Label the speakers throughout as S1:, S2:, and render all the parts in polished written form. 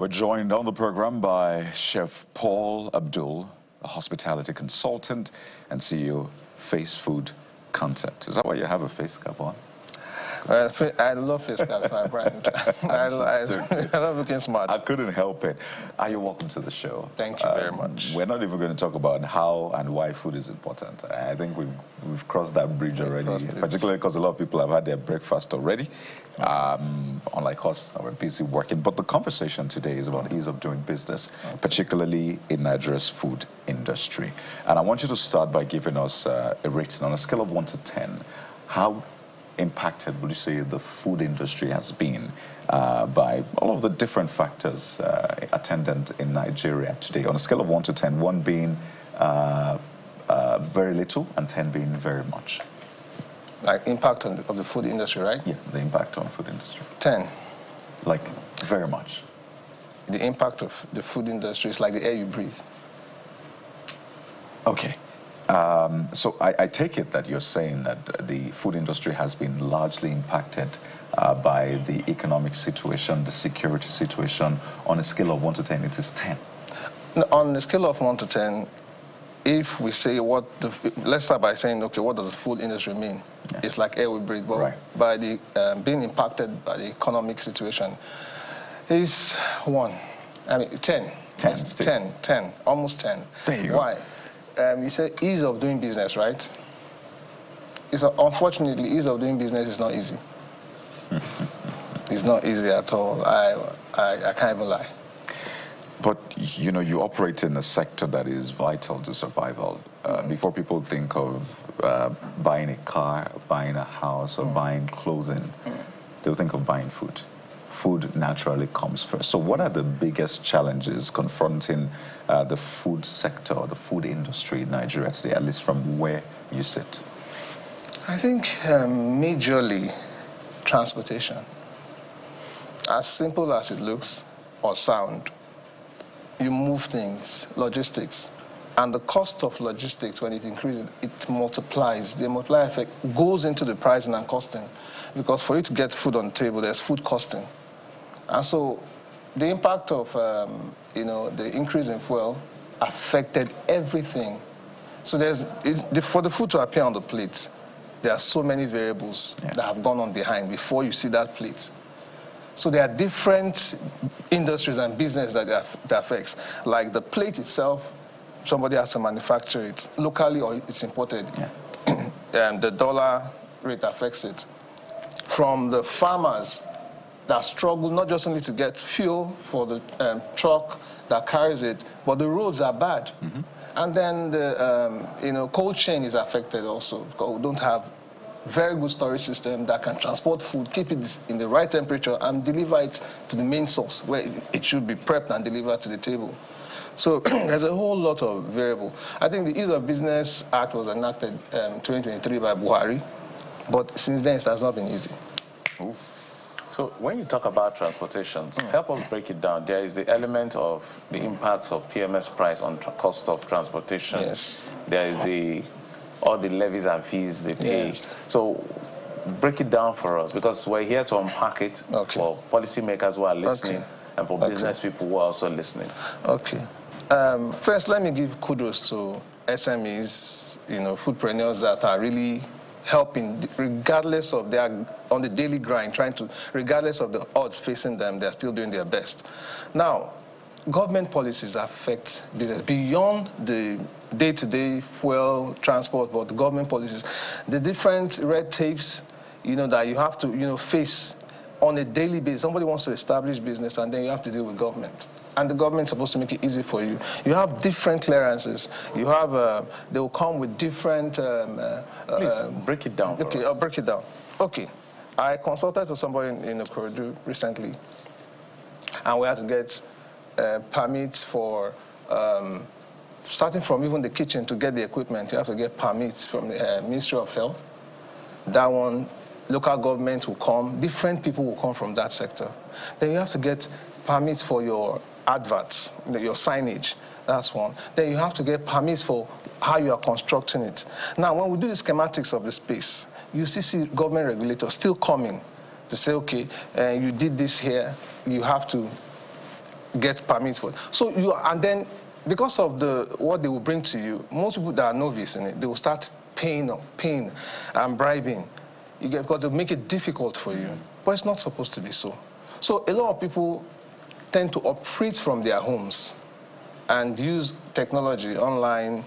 S1: We're joined on the program by Chef Paul Abdul, a hospitality consultant and CEO, Face Food Concept. Is that why you have a face cap on?
S2: I love face caps, my brand. I love looking smart.
S1: I couldn't help it. You're welcome to the show.
S2: Thank you very much.
S1: We're not even going to talk about how and why food is important. I think we've crossed that bridge already, particularly because a lot of people have had their breakfast already, unlike us, we're busy working. But the conversation today is about ease of doing business, particularly in Nigeria's food industry. And I want you to start by giving us a rating on a scale of 1 to 10. How impacted would you say the food industry has been by all of the different factors attendant in Nigeria today? On a scale of 1 to 10, 1 being very little and 10 being very much.
S2: Like impact of the food industry, right?
S1: Yeah, the impact on food industry. 10. Like very much.
S2: The impact of the food industry is like the air you breathe.
S1: Okay. So I take it that you're saying that the food industry has been largely impacted by the economic situation, the security situation. On a scale of 1 to 10, it is 10.
S2: On a scale of 1 to 10, if we say let's start by saying, okay, what does the food industry mean? Yeah. It's like air we breathe. But by the being impacted by the economic situation, is 1. I mean, 10. 10, almost 10.
S1: There you go.
S2: Why? You said ease of doing business, right? Unfortunately, ease of doing business is not easy. It's not easy at all. I can't even lie.
S1: But, you know, you operate in a sector that is vital to survival. Before people think of buying a car, buying a house, or buying clothing, they'll think of buying food. Food naturally comes first. So what are the biggest challenges confronting the food sector or the food industry in Nigeria today, at least from where you sit?
S2: I think majorly transportation. As simple as it looks or sound, you move things, logistics. And the cost of logistics, when it increases, it multiplies. The multiplier effect goes into the pricing and costing. Because for you to get food on the table, there's food costing. And so the impact of, the increase in fuel affected everything. So for the food to appear on the plate, there are so many variables that have gone on behind before you see that plate. So there are different industries and business that affects. Like the plate itself, somebody has to manufacture it locally or it's imported. And the dollar rate affects it. From the farmers that struggle not just only to get fuel for the truck that carries it, but the roads are bad. And then the cold chain is affected also, because we don't have very good storage system that can transport food, keep it in the right temperature, and deliver it to the main source where it should be prepped and delivered to the table. So there's a whole lot of variable. I think the Ease of Business Act was enacted in 2023 by Buhari, but since then it has not been easy.
S3: Oof. So when you talk about transportation, help us break it down. There is the element of the impacts of PMS price on cost of transportation.
S2: Yes.
S3: There is all the levies and fees they pay.
S2: Yes.
S3: So break it down for us, because we're here to unpack it for policymakers who are listening and for business people who are also listening. Okay.
S2: First, let me give kudos to SMEs, foodpreneurs that are really helping, regardless of on the daily grind, regardless of the odds facing them, they're still doing their best. Now, government policies affect business beyond the day-to-day fuel transport, but the government policies, the different red tapes, that you have to, face on a daily basis. Somebody wants to establish business, and then you have to deal with government. And the government's supposed to make it easy for you. You have different clearances. You have, they will come with different...
S3: Please, break it down.
S2: Okay, I'll break it down. Okay, I consulted with somebody in Ikorodu recently, and we had to get permits for, starting from even the kitchen to get the equipment, you have to get permits from the Ministry of Health. That one, local government will come, different people will come from that sector. Then you have to get permits for your adverts, your signage, that's one. Then you have to get permits for how you are constructing it. Now, when we do the schematics of the space, you still see government regulators still coming to say, okay, you did this here, you have to get permits for it. So and then because of what they will bring to you, most people that are novice in it, they will start paying and bribing. Because they'll make it difficult for you. But it's not supposed to be so. So a lot of people tend to operate from their homes and use technology online,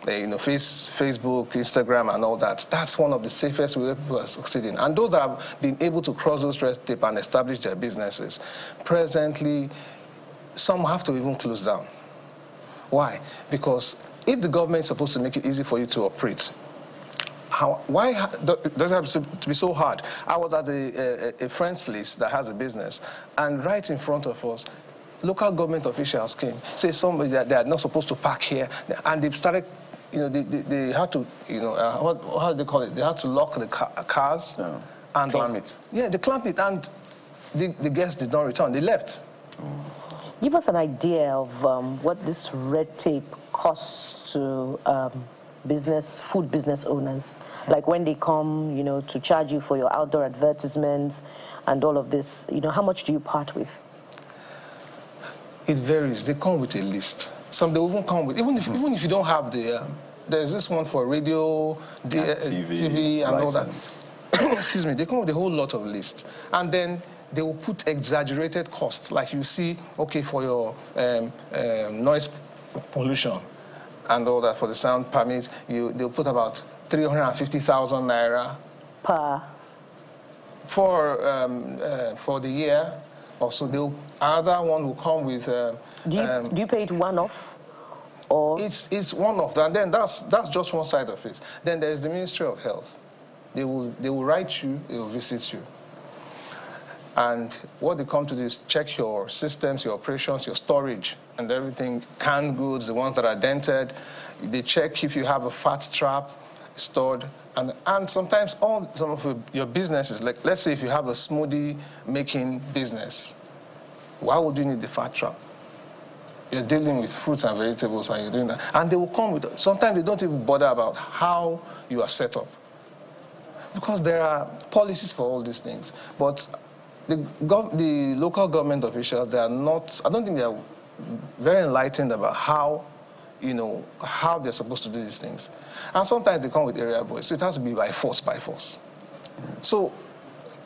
S2: Facebook, Instagram, and all that. That's one of the safest ways people are succeeding. And those that have been able to cross those red tape and establish their businesses, presently, some have to even close down. Why? Because if the government is supposed to make it easy for you to operate, why does it have to be so hard? I was at a friend's place that has a business, and right in front of us, local government officials came, say somebody that they are not supposed to park here, and they started, they had to, how do they call it? They had to lock the cars.
S3: Yeah.
S2: And
S3: clamp it.
S2: Yeah, they clamped it, and the guests did not return. They left.
S4: Give us an idea of what this red tape costs to food business owners, like when they come, to charge you for your outdoor advertisements and all of this. How much do you part with?
S2: It varies. They come with a list. Some they even come with, even if you don't have there's this one for radio, TV and all that. Excuse me. They come with a whole lot of lists, and then they will put exaggerated costs, like you see, okay, for your noise pollution and all that, for the sound permits, they'll put about 350,000 naira for the year. Also, another one will come with.
S4: Do you pay it one-off, or?
S2: It's one-off, and then that's just one side of it. Then there is the Ministry of Health. They will write you, they will visit you. And what they come to do is check your systems, your operations, your storage, and everything, canned goods, the ones that are dented. They check if you have a fat trap stored. And sometimes some of your businesses, like let's say if you have a smoothie making business, why would you need the fat trap? You're dealing with fruits and vegetables and you're doing that. And they will come with, sometimes they don't even bother about how you are set up. Because there are policies for all these things. But the local government officials, they are not, I don't think they are very enlightened about how they're supposed to do these things. And sometimes they come with area boys, so it has to be by force. So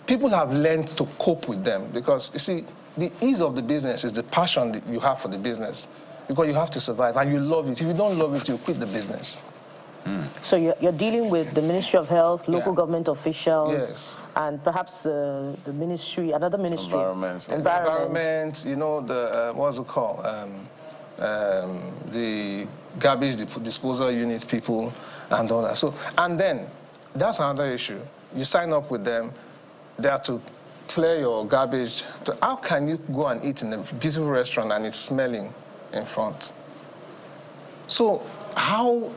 S2: people have learned to cope with them because, you see, the ease of the business is the passion that you have for the business, because you have to survive and you love it. If you don't love it, you quit the business.
S4: So you're dealing with the Ministry of Health, local government officials,
S2: yes,
S4: and perhaps another ministry.
S2: Environment, what's it called? The garbage disposal unit people and all that. So, and then that's another issue. You sign up with them, they have to clear your garbage. How can you go and eat in a beautiful restaurant and it's smelling in front? So how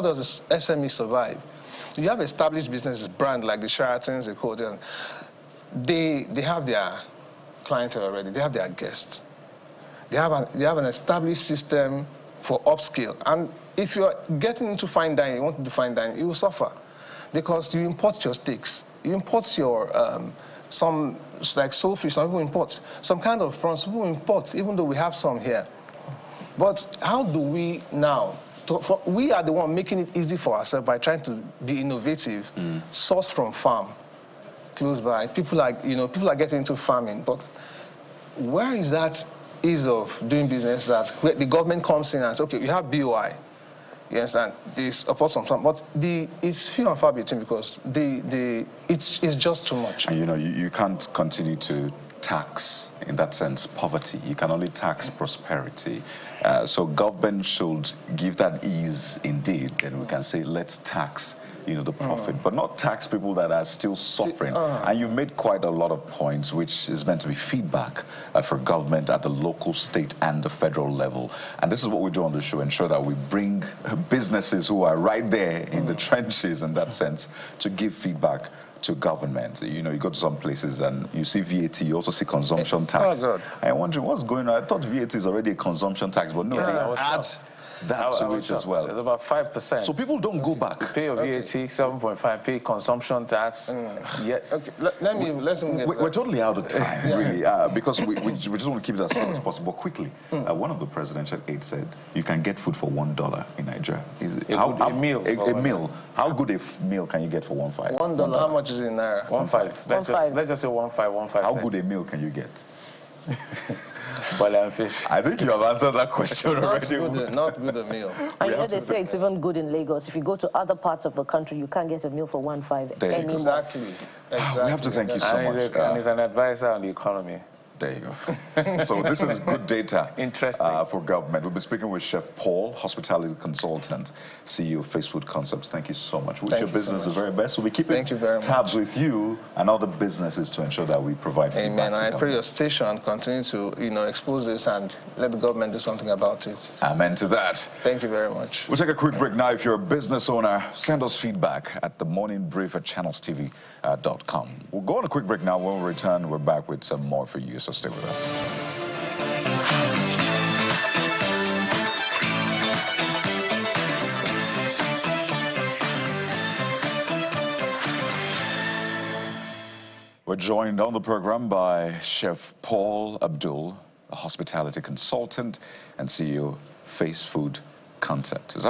S2: does the SME survive? You have established businesses, brand like the Sheratons, the Codian. They have their clientele already. They have their guests. They have an established system for upscale. And if you're getting into fine dining, you want to do fine dining, you will suffer because you import your steaks. You import your some like soulfish. Some people import some kind of prawns. People import, even though we have some here. But how do we now? We are the one making it easy for ourselves by trying to be innovative, source from farm, close by. People are getting into farming, but where is that ease of doing business that the government comes in and says, okay, you have BOI, you understand? They support some, but it's few and far between because it's just too much.
S1: And you can't continue to tax, in that sense, poverty. You can only tax prosperity. So government should give that ease indeed, and we can say, let's tax the profit, but not tax people that are still suffering. And you've made quite a lot of points, which is meant to be feedback for government at the local, state, and the federal level. And this is what we do on the show, ensure that we bring businesses who are right there in the trenches, in that sense, to give feedback to government. You go to some places and you see VAT, you also see consumption tax. I wonder what's going on. I thought VAT is already a consumption tax, but no, they add that to it as well.
S3: It's about 5%.
S1: So people don't go back.
S3: You pay your VAT, 7.5, pay consumption tax.
S2: Okay, let's
S1: We're totally out of time, really, because we just want to keep it as short as possible. Quickly, one of the presidential aides said you can get food for $1 in Nigeria.
S3: A meal.
S1: A meal. How good a meal can you get for $1.5?
S2: $1. How much is it in Naira?
S3: 1.5. Let's just say 1.5.
S1: How good a meal can you get?
S3: Boiler and fish.
S1: I think you have answered that question already.
S2: Not good a meal.
S4: And you know, they say it's even good in Lagos. If you go to other parts of the country, you can't get a meal for $1.5 anymore.
S2: Exactly.
S1: We have to thank you so much.
S3: And he's an advisor on the economy.
S1: There you go. So this is good data.
S3: Interesting.
S1: For government. We'll be speaking with Chef Paul, hospitality consultant, CEO of Face Food Concepts. Thank you so much. Wish your business the very best. We'll be keeping tabs with you and other businesses to ensure that we provide feedback.
S2: Amen. I pray your station continue to expose this and let the government do something about it.
S1: Amen to that.
S2: Thank you very much.
S1: We'll take a quick break now. If you're a business owner, send us feedback at themorningbrief@channelstv.com. We'll go on a quick break now. When we return, we're back with some more for you. So stay with us. We're joined on the program by Chef Paul Abdul, a hospitality consultant and CEO of Face Food Concepts.